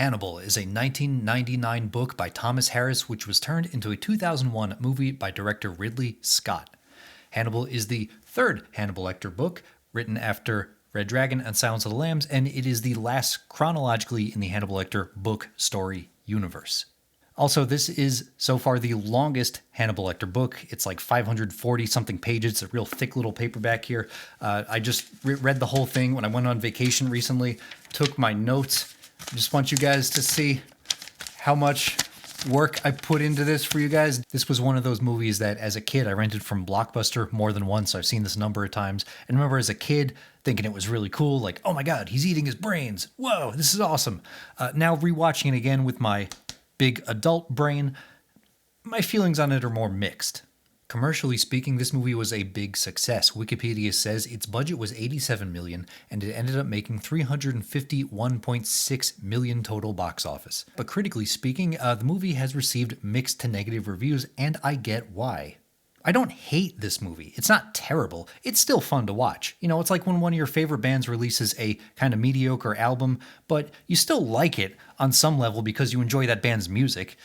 Hannibal is a 1999 book by Thomas Harris, which was turned into a 2001 movie by director Ridley Scott. Hannibal is the third Hannibal Lecter book, written after Red Dragon and Silence of the Lambs, and it is the last chronologically in the Hannibal Lecter book story universe. Also, this is so far the longest Hannibal Lecter book. It's like 540-something pages. It's a real thick little paperback here. I just read the whole thing when I went on vacation recently, took my notes. I just want you guys to see how much work I put into this for you guys. This was one of those movies that as a kid I rented from Blockbuster more than once. I've seen this a number of times. And remember as a kid thinking it was really cool, like, oh my God, he's eating his brains. Whoa, this is awesome. Now rewatching it again with my big adult brain, my feelings on it are more mixed. Commercially speaking, this movie was a big success. Wikipedia says its budget was $87 million, and it ended up making $351.6 million total box office. But critically speaking, the movie has received mixed to negative reviews, and I get why. I don't hate this movie. It's not terrible. It's still fun to watch. You know, it's like when one of your favorite bands releases a kind of mediocre album, but you still like it on some level because you enjoy that band's music.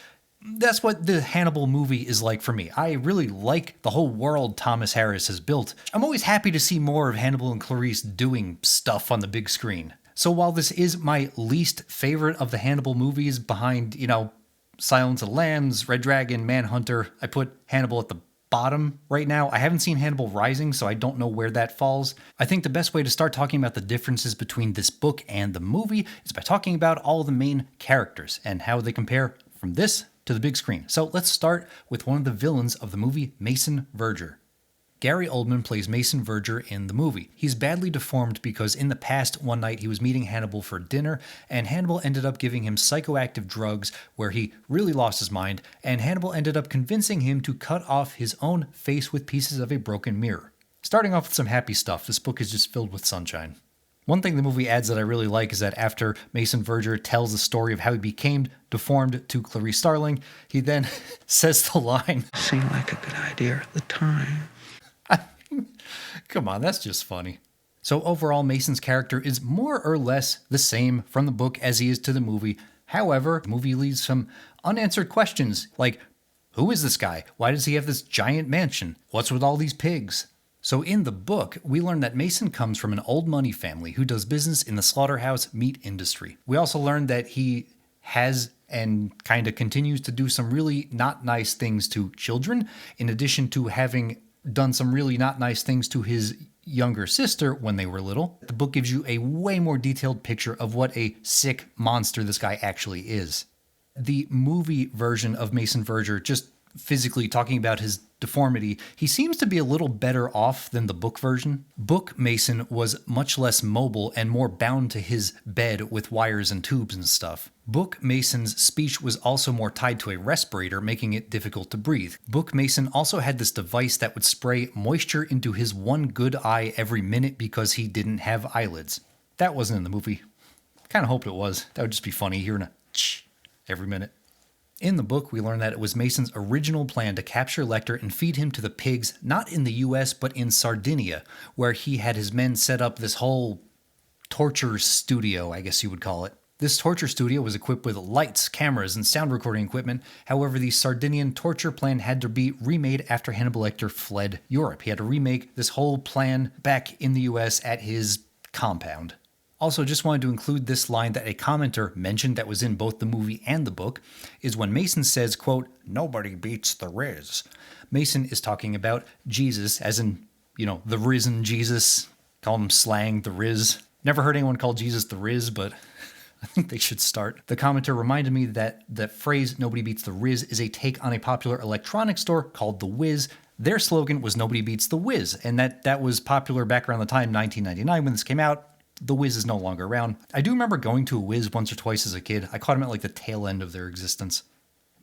That's what the Hannibal movie is like for me. I really like the whole world Thomas Harris has built. I'm always happy to see more of Hannibal and Clarice doing stuff on the big screen. So while this is my least favorite of the Hannibal movies behind, Silence of the Lambs, Red Dragon, Manhunter, I put Hannibal at the bottom right now. I haven't seen Hannibal Rising, so I don't know where that falls. I think the best way to start talking about the differences between this book and the movie is by talking about all the main characters and how they compare from this to the big screen. So let's start with one of the villains of the movie, Mason Verger. Gary Oldman plays Mason Verger in the movie. He's badly deformed because in the past one night he was meeting Hannibal for dinner, and Hannibal ended up giving him psychoactive drugs where he really lost his mind, and Hannibal ended up convincing him to cut off his own face with pieces of a broken mirror. Starting off with some happy stuff, this book is just filled with sunshine. One thing the movie adds that I really like is that after Mason Verger tells the story of how he became deformed to Clarice Starling, he then says the line, "Seemed like a good idea at the time." Come on, that's just funny. So overall, Mason's character is more or less the same from the book as he is to the movie. However, the movie leaves some unanswered questions like, who is this guy? Why does he have this giant mansion? What's with all these pigs? So in the book, we learn that Mason comes from an old money family who does business in the slaughterhouse meat industry. We also learn that he has and kind of continues to do some really not nice things to children, in addition to having done some really not nice things to his younger sister when they were little. The book gives you a way more detailed picture of what a sick monster this guy actually is. The movie version of Mason Verger, just physically talking about his deformity, he seems to be a little better off than the book version. Book Mason was much less mobile and more bound to his bed with wires and tubes and stuff. Book Mason's speech was also more tied to a respirator, making it difficult to breathe. Book Mason also had this device that would spray moisture into his one good eye every minute because he didn't have eyelids. That wasn't in the movie. Kind of hoped it was. That would just be funny, hearing a ch every minute. In the book, we learn that it was Mason's original plan to capture Lecter and feed him to the pigs, not in the US, but in Sardinia, where he had his men set up this whole torture studio, I guess you would call it. This torture studio was equipped with lights, cameras, and sound recording equipment. However, the Sardinian torture plan had to be remade after Hannibal Lecter fled Europe. He had to remake this whole plan back in the US at his compound. Also, just wanted to include this line that a commenter mentioned that was in both the movie and the book, is when Mason says, quote, "Nobody beats the Riz." Mason is talking about Jesus, as in, the risen Jesus. Call him slang, the Riz. Never heard anyone call Jesus the Riz, but I think they should start. The commenter reminded me that the phrase "nobody beats the Riz" is a take on a popular electronics store called The Wiz. Their slogan was "nobody beats the Wiz," and that was popular back around the time, 1999, when this came out. The Wiz is no longer around. I do remember going to a Wiz once or twice as a kid. I caught them at the tail end of their existence.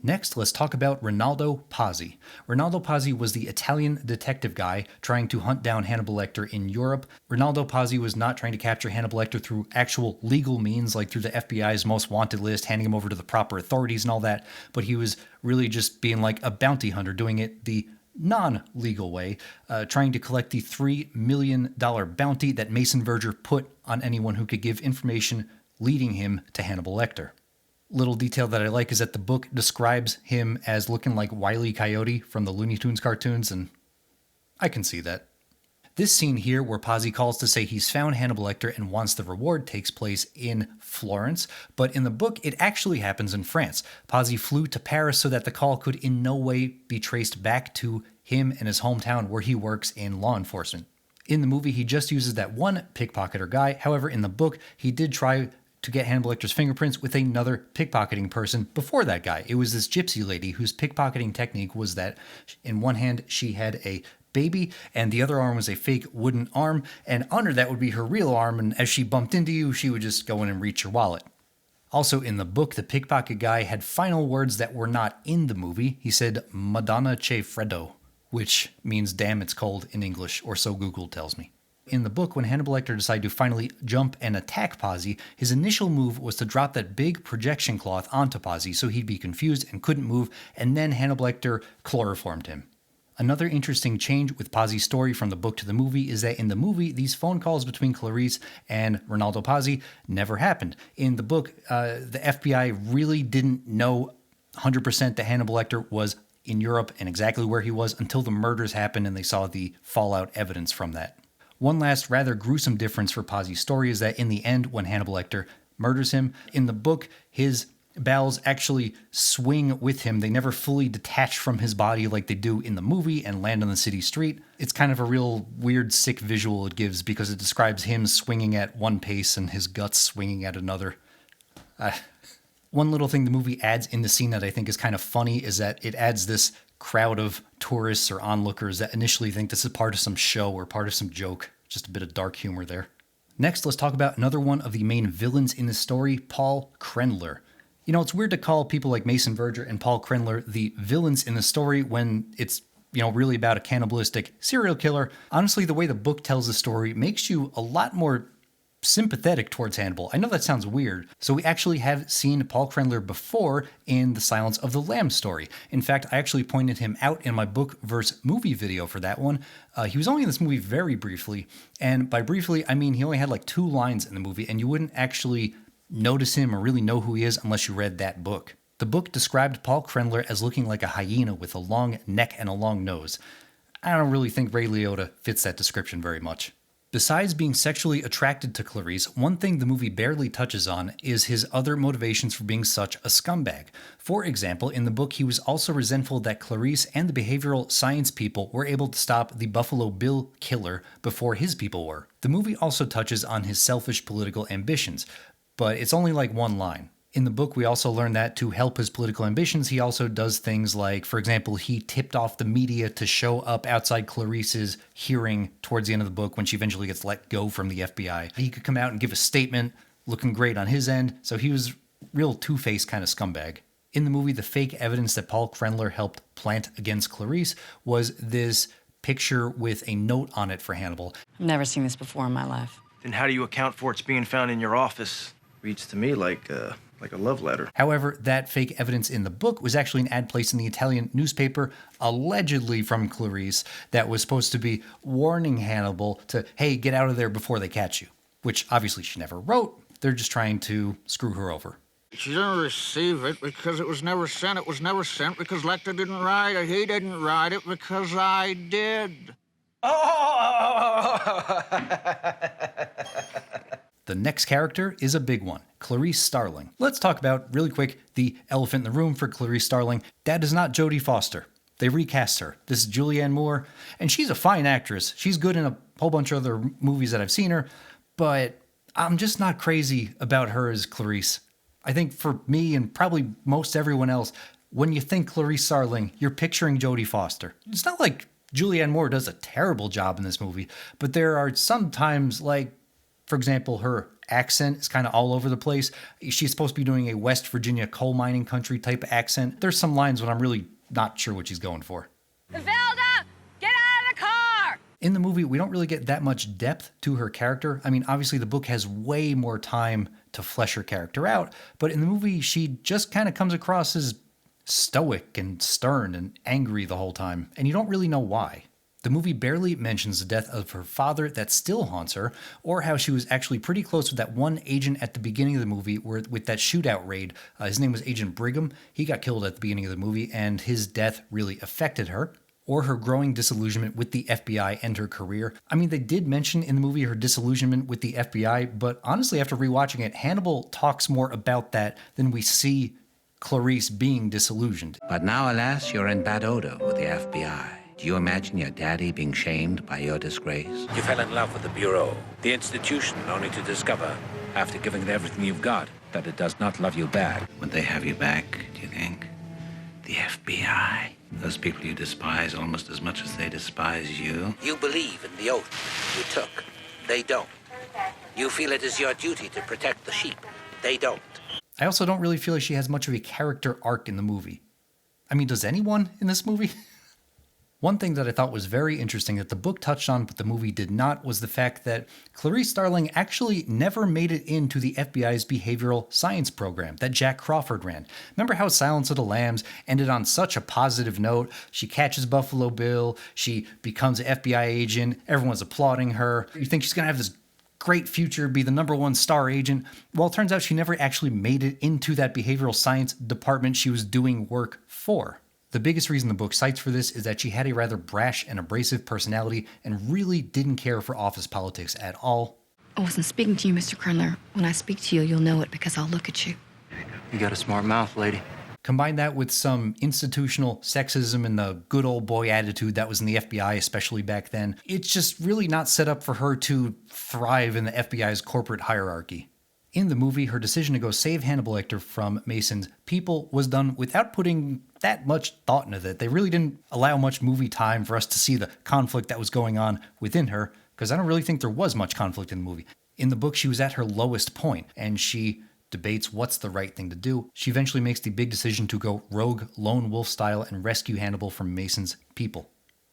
Next, let's talk about Renaldo Pazzi. Renaldo Pazzi was the Italian detective guy trying to hunt down Hannibal Lecter in Europe. Renaldo Pazzi was not trying to capture Hannibal Lecter through actual legal means, like through the FBI's most wanted list, handing him over to the proper authorities and all that, but he was really just being like a bounty hunter, doing it the non-legal way, trying to collect the $3 million bounty that Mason Verger put on anyone who could give information leading him to Hannibal Lecter. Little detail that I like is that the book describes him as looking like Wile E. Coyote from the Looney Tunes cartoons, and I can see that. This scene here, where Pazzi calls to say he's found Hannibal Lecter and wants the reward, takes place in Florence, but in the book, it actually happens in France. Pazzi flew to Paris so that the call could in no way be traced back to him and his hometown where he works in law enforcement. In the movie, he just uses that one pickpocketer guy. However, in the book, he did try to get Hannibal Lecter's fingerprints with another pickpocketing person before that guy. It was this gypsy lady whose pickpocketing technique was that in one hand, she had a baby, and the other arm was a fake wooden arm, and under that would be her real arm, and as she bumped into you, she would just go in and reach your wallet. Also in the book, the pickpocket guy had final words that were not in the movie. He said, "Madonna che freddo," which means "damn, it's cold" in English, or so Google tells me. In the book, when Hannibal Lecter decided to finally jump and attack Pazzi, his initial move was to drop that big projection cloth onto Pazzi so he'd be confused and couldn't move, and then Hannibal Lecter chloroformed him. Another interesting change with Pazzi's story from the book to the movie is that in the movie, these phone calls between Clarice and Renaldo Pazzi never happened. In the book, the FBI really didn't know 100% that Hannibal Lecter was in Europe and exactly where he was until the murders happened and they saw the fallout evidence from that. One last rather gruesome difference for Pazzi's story is that in the end, when Hannibal Lecter murders him, in the book, his bowels actually swing with him. They never fully detach from his body like they do in the movie and land on the city street. It's kind of a real weird, sick visual it gives because it describes him swinging at one pace and his guts swinging at another. One little thing the movie adds in the scene that I think is kind of funny is that it adds this crowd of tourists or onlookers that initially think this is part of some show or part of some joke. Just a bit of dark humor there. Next, let's talk about another one of the main villains in the story, Paul Krendler. You know, it's weird to call people like Mason Verger and Paul Krendler the villains in the story when it's, really about a cannibalistic serial killer. Honestly, the way the book tells the story makes you a lot more sympathetic towards Hannibal. I know that sounds weird. So we actually have seen Paul Krendler before in the Silence of the Lambs story. In fact, I actually pointed him out in my book versus movie video for that one. He was only in this movie very briefly. And by briefly, I mean he only had like 2 lines in the movie and you wouldn't actually notice him or really know who he is unless you read that book. The book described Paul Krendler as looking like a hyena with a long neck and a long nose. I don't really think Ray Liotta fits that description very much. Besides being sexually attracted to Clarice, one thing the movie barely touches on is his other motivations for being such a scumbag. For example, in the book, he was also resentful that Clarice and the behavioral science people were able to stop the Buffalo Bill killer before his people were. The movie also touches on his selfish political ambitions, but it's only like 1 line. In the book, we also learn that to help his political ambitions, he also does things like, for example, he tipped off the media to show up outside Clarice's hearing towards the end of the book when she eventually gets let go from the FBI. He could come out and give a statement looking great on his end, so he was real two-faced kind of scumbag. In the movie, the fake evidence that Paul Krendler helped plant against Clarice was this picture with a note on it for Hannibal. I've never seen this before in my life. Then how do you account for its being found in your office? Reads to me like a love letter. However, that fake evidence in the book was actually an ad placed in the Italian newspaper, allegedly from Clarice, that was supposed to be warning Hannibal to, hey, get out of there before they catch you, which obviously she never wrote. They're just trying to screw her over. She didn't receive it because it was never sent. It was never sent because Lecter didn't write it. He didn't write it because I did. Oh! The next character is a big one, Clarice Starling. Let's talk about, really quick, the elephant in the room for Clarice Starling. That is not Jodie Foster. They recast her. This is Julianne Moore, and she's a fine actress. She's good in a whole bunch of other movies that I've seen her, but I'm just not crazy about her as Clarice. I think for me and probably most everyone else, when you think Clarice Starling, you're picturing Jodie Foster. It's not like Julianne Moore does a terrible job in this movie, but there are some times, like, for example, her accent is kind of all over the place. She's supposed to be doing a West Virginia coal mining country type accent. There's some lines when I'm really not sure what she's going for. Velda, get out of the car! In the movie, we don't really get that much depth to her character. I mean, obviously the book has way more time to flesh her character out, but in the movie, she just kind of comes across as stoic and stern and angry the whole time, and you don't really know why. The movie barely mentions the death of her father that still haunts her, or how she was actually pretty close with that one agent at the beginning of the movie with that shootout raid. His name was Agent Brigham. He got killed at the beginning of the movie, and his death really affected her. Or her growing disillusionment with the FBI and her career. I mean, they did mention in the movie her disillusionment with the FBI, but honestly, after rewatching it, Hannibal talks more about that than we see Clarice being disillusioned. But now, alas, you're in bad odor with the FBI. Do you imagine your daddy being shamed by your disgrace? You fell in love with the Bureau, the institution, only to discover, after giving it everything you've got, that it does not love you back. Would they have you back, do you think? The FBI? Those people you despise almost as much as they despise you? You believe in the oath you took. They don't. You feel it is your duty to protect the sheep. They don't. I also don't really feel like she has much of a character arc in the movie. I mean, does anyone in this movie? One thing that I thought was very interesting that the book touched on but the movie did not was the fact that Clarice Starling actually never made it into the FBI's behavioral science program that Jack Crawford ran. Remember how Silence of the Lambs ended on such a positive note? She catches Buffalo Bill, she becomes an FBI agent, everyone's applauding her. You think she's going to have this great future, be the #1 star agent. Well, it turns out she never actually made it into that behavioral science department she was doing work for. The biggest reason the book cites for this is that she had a rather brash and abrasive personality and really didn't care for office politics at all. I wasn't speaking to you, Mr. Krendler. When I speak to you, you'll know it because I'll look at you. You got a smart mouth, lady. Combine that with some institutional sexism and the good old boy attitude that was in the FBI, especially back then. It's just really not set up for her to thrive in the FBI's corporate hierarchy. In the movie, her decision to go save Hannibal Lecter from Mason's people was done without putting that much thought into it. They really didn't allow much movie time for us to see the conflict that was going on within her, because I don't really think there was much conflict in the movie. In the book, she was at her lowest point, and she debates what's the right thing to do. She eventually makes the big decision to go rogue, lone wolf style and rescue Hannibal from Mason's people.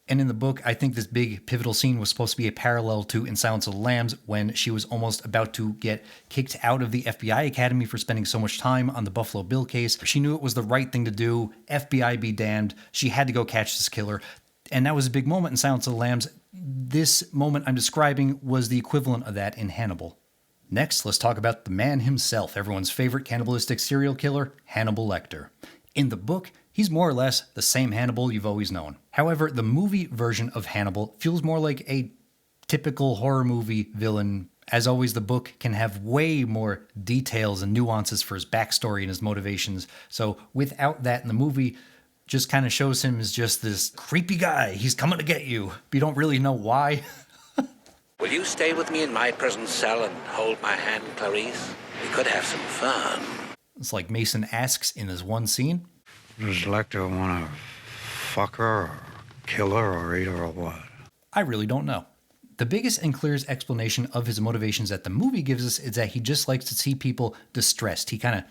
And in the book, I think this big pivotal scene was supposed to be a parallel to In Silence of the Lambs when she was almost about to get kicked out of the FBI Academy for spending so much time on the Buffalo Bill case. She knew it was the right thing to do. FBI be damned. She had to go catch this killer. And that was a big moment in Silence of the Lambs. This moment I'm describing was the equivalent of that in Hannibal. Next, let's talk about the man himself, everyone's favorite cannibalistic serial killer, Hannibal Lecter. In the book, he's more or less the same Hannibal you've always known. However, the movie version of Hannibal feels more like a typical horror movie villain. As always, the book can have way more details and nuances for his backstory and his motivations. So without that in the movie, just kind of shows him as just this creepy guy. He's coming to get you. But you don't really know why. Will you stay with me in my prison cell and hold my hand, Clarice? We could have some fun. It's like Mason asks in this one scene. Does Lecter want to fuck her or kill her or eat her or what? I really don't know. The biggest and clearest explanation of his motivations that the movie gives us is that he just likes to see people distressed. He kind of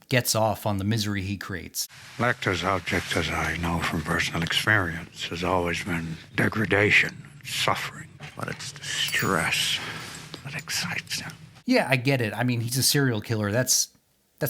gets off on the misery he creates. Lecter's object, as I know from personal experience, has always been degradation, suffering. But it's the stress that excites him. Yeah, I get it. I mean, he's a serial killer. That's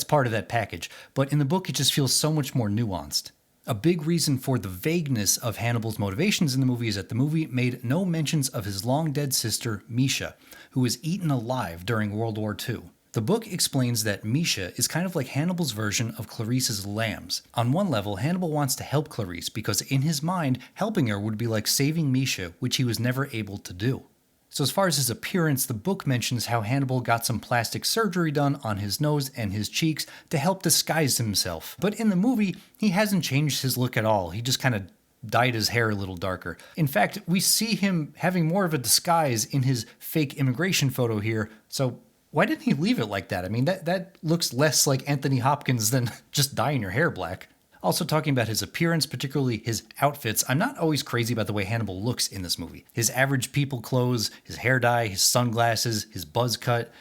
part of that package. But in the book, it just feels so much more nuanced. A big reason for the vagueness of Hannibal's motivations in the movie is that the movie made no mentions of his long-dead sister, Misha, who was eaten alive during World War II. The book explains that Misha is kind of like Hannibal's version of Clarice's lambs. On one level, Hannibal wants to help Clarice because in his mind, helping her would be like saving Misha, which he was never able to do. So as far as his appearance, the book mentions how Hannibal got some plastic surgery done on his nose and his cheeks to help disguise himself. But in the movie, he hasn't changed his look at all. He just kind of dyed his hair a little darker. In fact, we see him having more of a disguise in his fake immigration photo here. So why didn't he leave it like that? I mean, that looks less like Anthony Hopkins than just dyeing your hair black. Also talking about his appearance, particularly his outfits, I'm not always crazy about the way Hannibal looks in this movie. His average people clothes, his hair dye, his sunglasses, his buzz cut,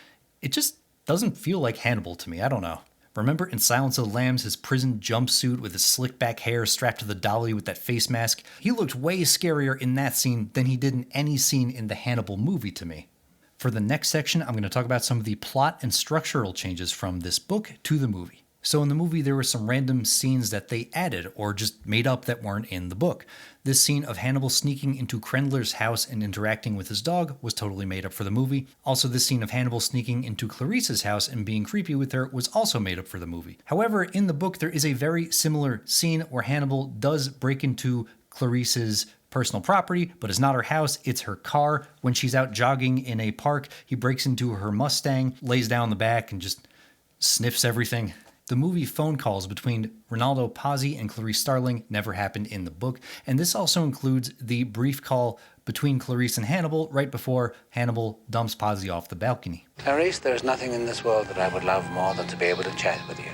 it just doesn't feel like Hannibal to me. I don't know. Remember in Silence of the Lambs, his prison jumpsuit with his slick back hair strapped to the dolly with that face mask? He looked way scarier in that scene than he did in any scene in the Hannibal movie to me. For the next section, I'm going to talk about some of the plot and structural changes from this book to the movie. So in the movie, there were some random scenes that they added or just made up that weren't in the book. This scene of Hannibal sneaking into Krendler's house and interacting with his dog was totally made up for the movie. Also, this scene of Hannibal sneaking into Clarice's house and being creepy with her was also made up for the movie. However, in the book, there is a very similar scene where Hannibal does break into Clarice's personal property, but it's not her house, it's her car. When she's out jogging in a park, he breaks into her Mustang, lays down the back, and just sniffs everything. The movie phone calls between Renaldo Pazzi and Clarice Starling never happened in the book, and this also includes the brief call between Clarice and Hannibal right before Hannibal dumps Pazzi off the balcony. Clarice, there is nothing in this world that I would love more than to be able to chat with you.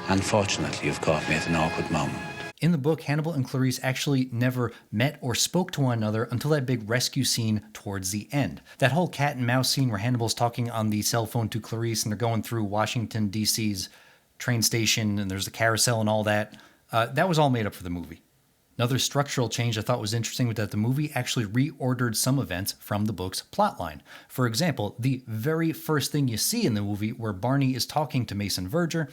Unfortunately, you've caught me at an awkward moment. In the book, Hannibal and Clarice actually never met or spoke to one another until that big rescue scene towards the end. That whole cat and mouse scene where Hannibal's talking on the cell phone to Clarice and they're going through Washington, D.C.'s train station and there's the carousel and all that, that was all made up for the movie. Another structural change I thought was interesting was that the movie actually reordered some events from the book's plotline. For example, the very first thing you see in the movie where Barney is talking to Mason Verger,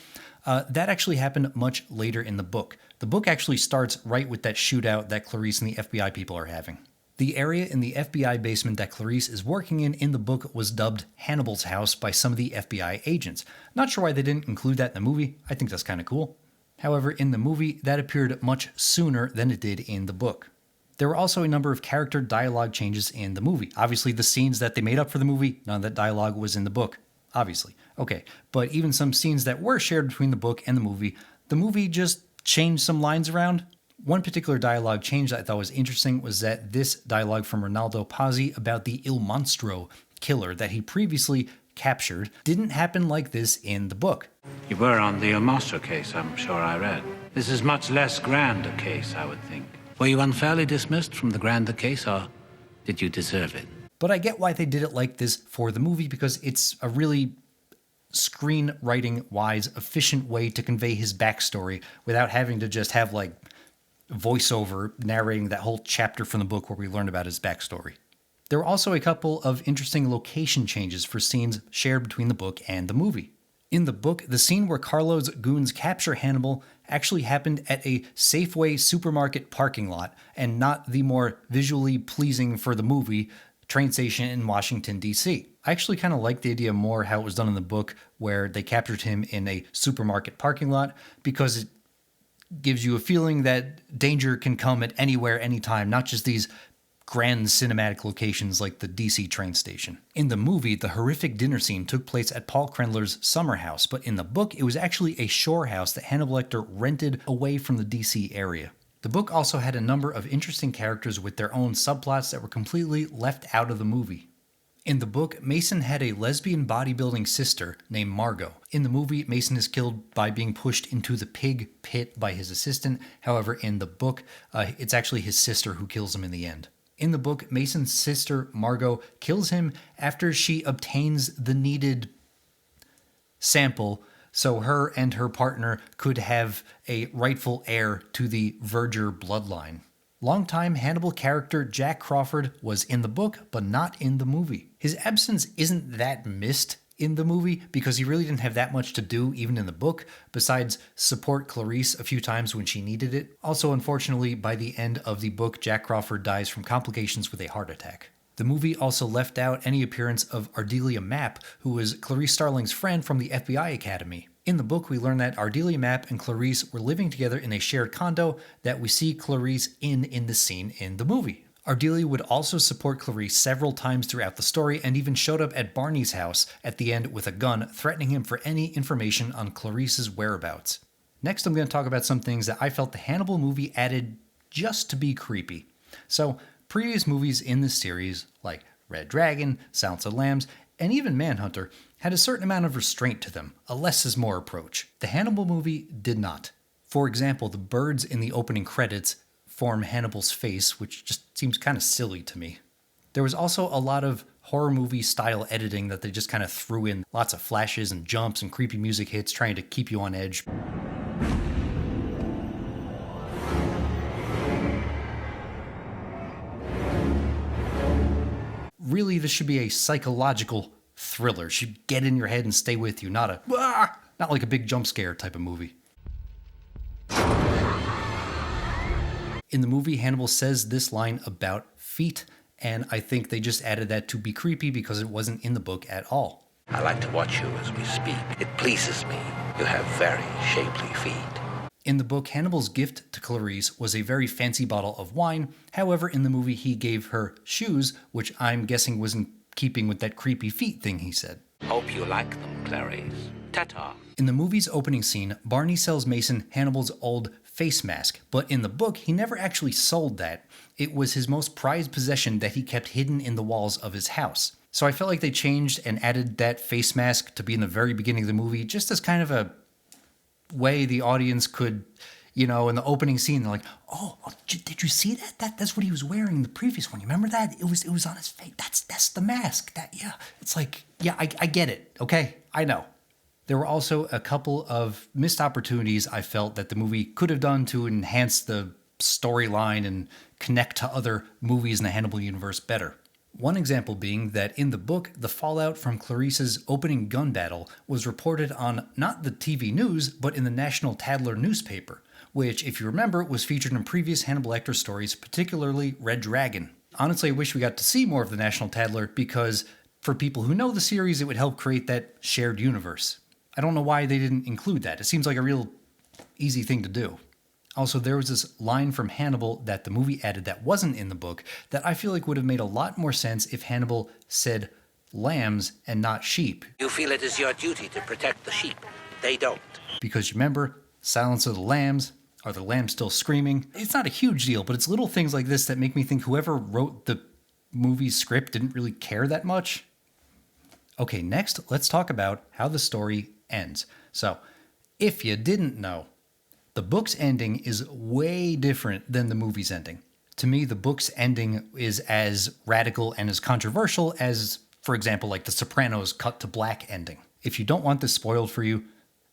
that actually happened much later in the book. The book actually starts right with that shootout that Clarice and the FBI people are having. The area in the FBI basement that Clarice is working in the book was dubbed Hannibal's house by some of the FBI agents. Not sure why they didn't include that in the movie. I think that's kind of cool. However, in the movie, that appeared much sooner than it did in the book. There were also a number of character dialogue changes in the movie. Obviously, the scenes that they made up for the movie, none of that dialogue was in the book. Obviously. Okay, but even some scenes that were shared between the book and the movie just changed some lines around. One particular dialogue change that I thought was interesting was that this dialogue from Renaldo Pazzi about the Il Monstro killer that he previously captured didn't happen like this in the book. You were on the El Monstro case, I'm sure I read. This is much less grand a case, I would think. Were you unfairly dismissed from the grander case, or did you deserve it? But I get why they did it like this for the movie, because it's a really screenwriting-wise, efficient way to convey his backstory without having to just have, like, voiceover narrating that whole chapter from the book where we learned about his backstory. There were also a couple of interesting location changes for scenes shared between the book and the movie. In the book, the scene where Carlo's goons capture Hannibal actually happened at a Safeway supermarket parking lot and not the more visually pleasing for the movie train station in Washington, D.C. I actually kind of like the idea more how it was done in the book where they captured him in a supermarket parking lot because it gives you a feeling that danger can come at anywhere, anytime, not just these grand cinematic locations like the DC train station. In the movie, the horrific dinner scene took place at Paul Krendler's summer house, but in the book, it was actually a shore house that Hannibal Lecter rented away from the DC area. The book also had a number of interesting characters with their own subplots that were completely left out of the movie. In the book, Mason had a lesbian bodybuilding sister named Margot. In the movie, Mason is killed by being pushed into the pig pit by his assistant. However, in the book, it's actually his sister who kills him in the end. In the book, Mason's sister, Margot, kills him after she obtains the needed sample so her and her partner could have a rightful heir to the Verger bloodline. Longtime Hannibal character Jack Crawford was in the book, but not in the movie. His absence isn't that missed in the movie because he really didn't have that much to do even in the book, besides support Clarice a few times when she needed it. Also, unfortunately, by the end of the book, Jack Crawford dies from complications with a heart attack. The movie also left out any appearance of Ardelia Mapp, who was Clarice Starling's friend from the FBI Academy. In the book, we learn that Ardelia Mapp and Clarice were living together in a shared condo that we see Clarice in the scene in the movie. Ardelia would also support Clarice several times throughout the story and even showed up at Barney's house at the end with a gun, threatening him for any information on Clarice's whereabouts. Next, I'm going to talk about some things that I felt the Hannibal movie added just to be creepy. So, previous movies in this series, like Red Dragon, Silence of the Lambs, and even Manhunter, had a certain amount of restraint to them, a less is more approach. The Hannibal movie did not. For example, the birds in the opening credits form Hannibal's face, which just seems kind of silly to me. There was also a lot of horror movie style editing that they just kind of threw in, lots of flashes and jumps and creepy music hits trying to keep you on edge. Really, this should be a psychological thriller. It should get in your head and stay with you, not Not like a big jump scare type of movie. In the movie, Hannibal says this line about feet, and I think they just added that to be creepy because it wasn't in the book at all. I like to watch you as we speak. It pleases me. You have very shapely feet. In the book, Hannibal's gift to Clarice was a very fancy bottle of wine. However, in the movie, he gave her shoes, which I'm guessing was in keeping with that creepy feet thing he said. Hope you like them, Clarice. Ta-ta. In the movie's opening scene, Barney sells Mason Hannibal's old face mask, but in the book, he never actually sold that. It was his most prized possession that he kept hidden in the walls of his house. So I felt like they changed and added that face mask to be in the very beginning of the movie, just as kind of a way the audience could, in the opening scene, they're like, oh, did you see that? That's what he was wearing in the previous one. You remember that? It was on his face. That's the mask. It's like, yeah, I get it. Okay, I know. There were also a couple of missed opportunities I felt that the movie could have done to enhance the storyline and connect to other movies in the Hannibal universe better. One example being that in the book, the fallout from Clarice's opening gun battle was reported on not the TV news, but in the National Tattler newspaper, which, if you remember, was featured in previous Hannibal Lecter stories, particularly Red Dragon. Honestly, I wish we got to see more of the National Tattler because for people who know the series, it would help create that shared universe. I don't know why they didn't include that. It seems like a real easy thing to do. Also, there was this line from Hannibal that the movie added that wasn't in the book that I feel like would have made a lot more sense if Hannibal said lambs and not sheep. You feel it is your duty to protect the sheep. They don't. Because you remember, Silence of the Lambs, are the lambs still screaming? It's not a huge deal, but it's little things like this that make me think whoever wrote the movie's script didn't really care that much. Okay, next, let's talk about how the story ends. So, if you didn't know, the book's ending is way different than the movie's ending. To me, the book's ending is as radical and as controversial as, for example, like the Sopranos cut to black ending. If you don't want this spoiled for you,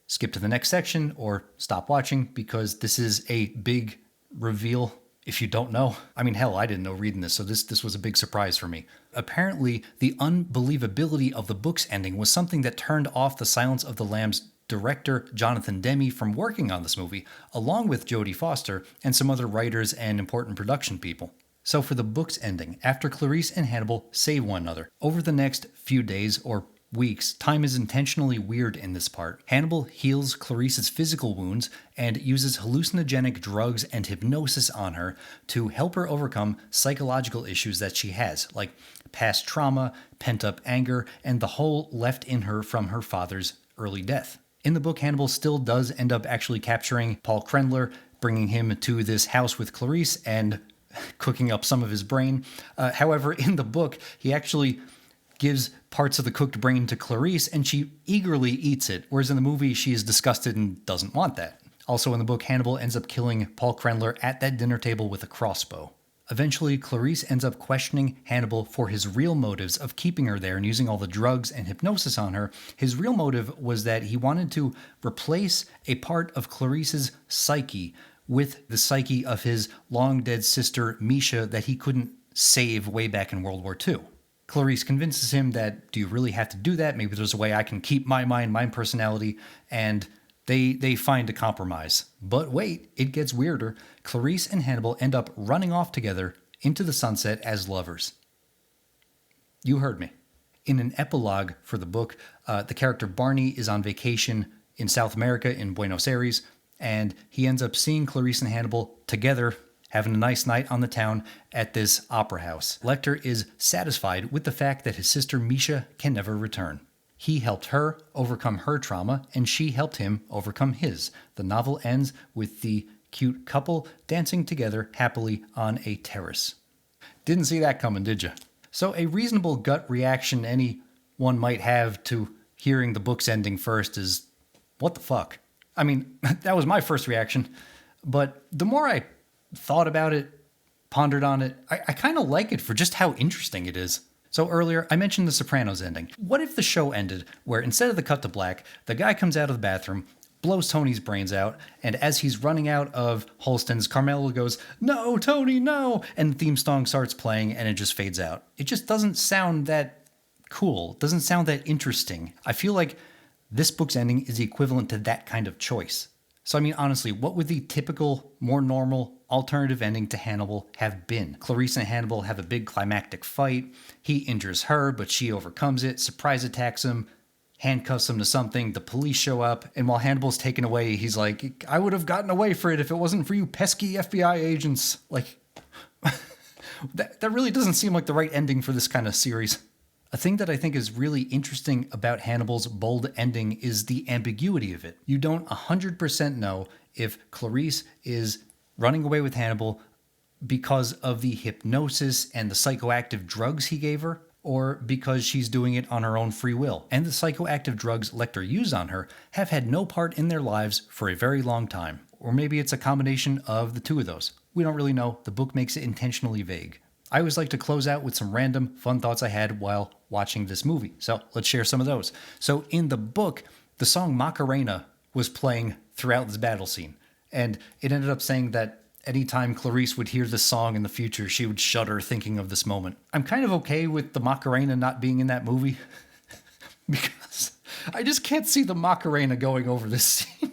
skip to the next section or stop watching because this is a big reveal if you don't know. I mean, hell, I didn't know reading this, so this was a big surprise for me. Apparently, the unbelievability of the book's ending was something that turned off the Silence of the Lambs director Jonathan Demme from working on this movie, along with Jodie Foster and some other writers and important production people. So for the book's ending, after Clarice and Hannibal save one another, over the next few days or weeks, time is intentionally weird in this part. Hannibal heals Clarice's physical wounds and uses hallucinogenic drugs and hypnosis on her to help her overcome psychological issues that she has, like past trauma, pent-up anger, and the hole left in her from her father's early death. In the book, Hannibal still does end up actually capturing Paul Krendler, bringing him to this house with Clarice and cooking up some of his brain. However, in the book, he actually gives parts of the cooked brain to Clarice and she eagerly eats it, whereas in the movie, she is disgusted and doesn't want that. Also in the book, Hannibal ends up killing Paul Krendler at that dinner table with a crossbow. Eventually, Clarice ends up questioning Hannibal for his real motives of keeping her there and using all the drugs and hypnosis on her. His real motive was that he wanted to replace a part of Clarice's psyche with the psyche of his long-dead sister, Misha, that he couldn't save way back in World War II. Clarice convinces him that, do you really have to do that? Maybe there's a way I can keep my mind, my personality, and They find a compromise. But wait, it gets weirder. Clarice and Hannibal end up running off together into the sunset as lovers. You heard me. In an epilogue for the book, the character Barney is on vacation in South America in Buenos Aires, and he ends up seeing Clarice and Hannibal together, having a nice night on the town at this opera house. Lecter is satisfied with the fact that his sister Misha can never return. He helped her overcome her trauma, and she helped him overcome his. The novel ends with the cute couple dancing together happily on a terrace. Didn't see that coming, did you? So a reasonable gut reaction anyone might have to hearing the book's ending first is, what the fuck? I mean, that was my first reaction, but the more I thought about it, pondered on it, I kind of like it for just how interesting it is. So earlier, I mentioned the Sopranos ending. What if the show ended where instead of the cut to black, the guy comes out of the bathroom, blows Tony's brains out, and as he's running out of Holston's, Carmela goes, "No, Tony, no!" and the theme song starts playing and it just fades out. It just doesn't sound that cool. It doesn't sound that interesting. I feel like This book's ending is equivalent to that kind of choice. So I mean, honestly, what would the typical, more normal, alternative ending to Hannibal have been? Clarice and Hannibal have a big climactic fight. He injures her, but she overcomes it, surprise attacks him, handcuffs him to something, the police show up, and while Hannibal's taken away, he's like, I would have gotten away for it if it wasn't for you pesky FBI agents. Like, that really doesn't seem like the right ending for this kind of series. A thing that I think is really interesting about Hannibal's bold ending is the ambiguity of it. You don't 100% know if Clarice is running away with Hannibal because of the hypnosis and the psychoactive drugs he gave her, or because she's doing it on her own free will. And the psychoactive drugs Lecter used on her have had no part in their lives for a very long time. Or maybe it's a combination of the two of those. We don't really know. The book makes it intentionally vague. I always like to close out with some random fun thoughts I had while watching this movie. So let's share some of those. So in the book, the song Macarena was playing throughout this battle scene. And it ended up saying that anytime Clarice would hear this song in the future, she would shudder thinking of this moment. I'm kind of okay with the Macarena not being in that movie because I just can't see the Macarena going over this scene.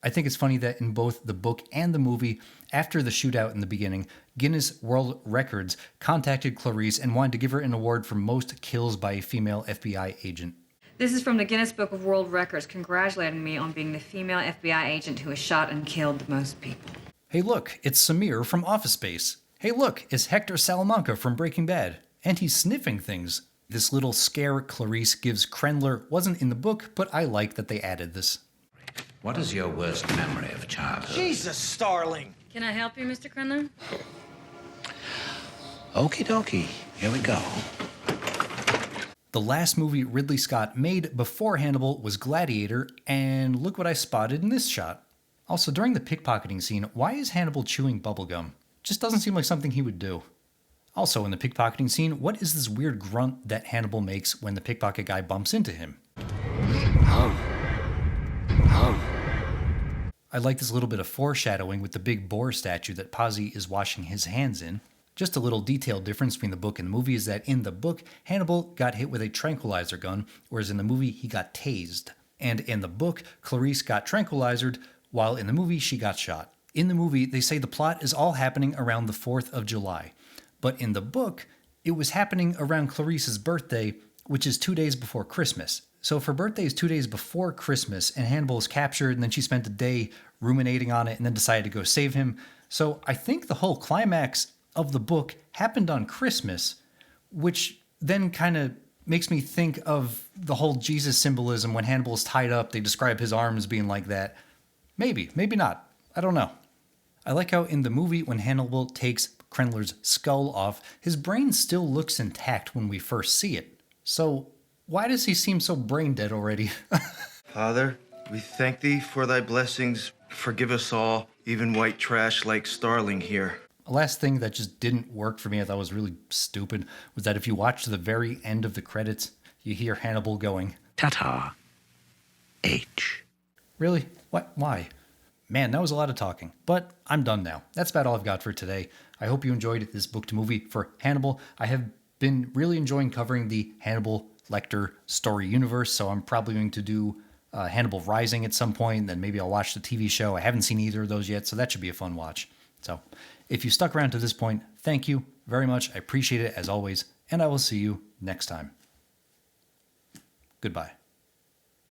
I think it's funny that in both the book and the movie, after the shootout in the beginning, Guinness World Records contacted Clarice and wanted to give her an award for most kills by a female FBI agent. This is from the Guinness Book of World Records congratulating me on being the female FBI agent who has shot and killed the most people. Hey look, it's Samir from Office Space. Hey look, it's Hector Salamanca from Breaking Bad. And he's sniffing things. This little scare Clarice gives Krendler wasn't in the book, but I like that they added this. What is your worst memory of childhood? Jesus, Starling! Can I help you, Mr. Krendler? Okie dokie. Here we go. The last movie Ridley Scott made before Hannibal was Gladiator, and look what I spotted in this shot. Also, during the pickpocketing scene, why is Hannibal chewing bubblegum? Just doesn't seem like something he would do. Also, in the pickpocketing scene, what is this weird grunt that Hannibal makes when the pickpocket guy bumps into him? I like this little bit of foreshadowing with the big boar statue that Pazzi is washing his hands in. Just a little detailed difference between the book and the movie is that in the book, Hannibal got hit with a tranquilizer gun, whereas in the movie, he got tased. And in the book, Clarice got tranquilized, while in the movie, she got shot. In the movie, they say the plot is all happening around the 4th of July. But in the book, it was happening around Clarice's birthday, which is 2 days before Christmas. So if her birthday is 2 days before Christmas and Hannibal is captured and then she spent a day ruminating on it and then decided to go save him. So I think the whole climax of the book happened on Christmas, which then kind of makes me think of the whole Jesus symbolism. When Hannibal's tied up, they describe his arms being like that. Maybe, maybe not. I don't know. I like how in the movie, when Hannibal takes Krendler's skull off, his brain still looks intact when we first see it. So why does he seem so brain dead already? Father, we thank thee for thy blessings. Forgive us all, even white trash like Starling here. The last thing that just didn't work for me, I thought was really stupid, was that if you watch to the very end of the credits, you hear Hannibal going, Ta-ta. H. Really? What? Why? Man, that was a lot of talking. But I'm done now. That's about all I've got for today. I hope you enjoyed this book to movie for Hannibal. I have been really enjoying covering the Hannibal Lecter story universe, so I'm probably going to do Hannibal Rising at some point, then maybe I'll watch the TV show. I haven't seen either of those yet, so that should be a fun watch. So if you stuck around to this point, thank you very much. I appreciate it as always, and I will see you next time. Goodbye.